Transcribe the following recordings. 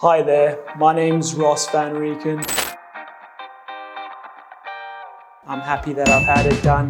Hi there, my name's Ross Van Rieken. I'm happy that I've had it done.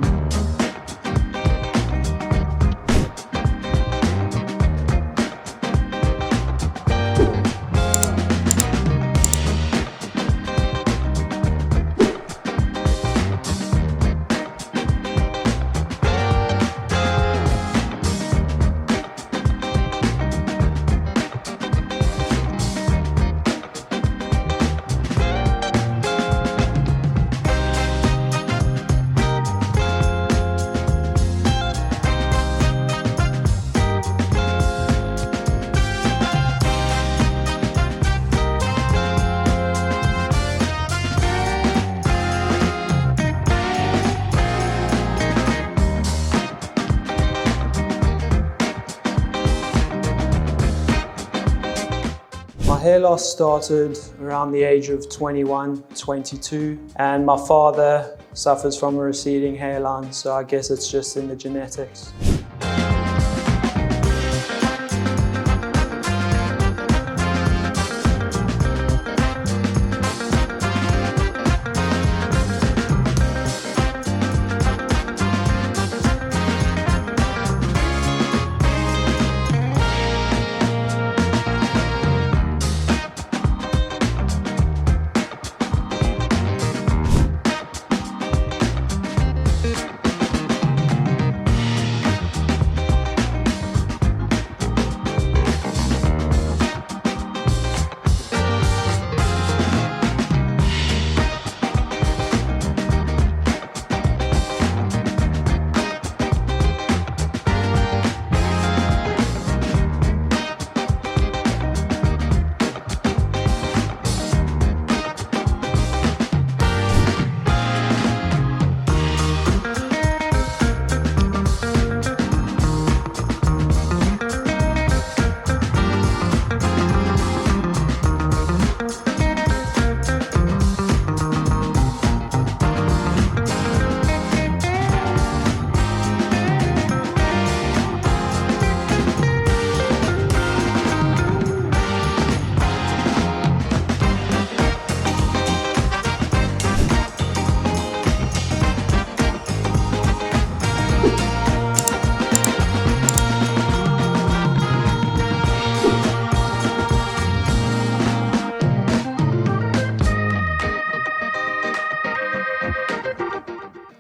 My hair loss started around the age of 21, 22, and my father suffers from a receding hairline, so I guess it's just in the genetics.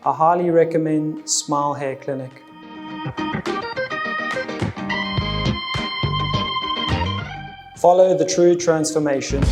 I highly recommend Smile Hair Clinic. Follow the true transformation.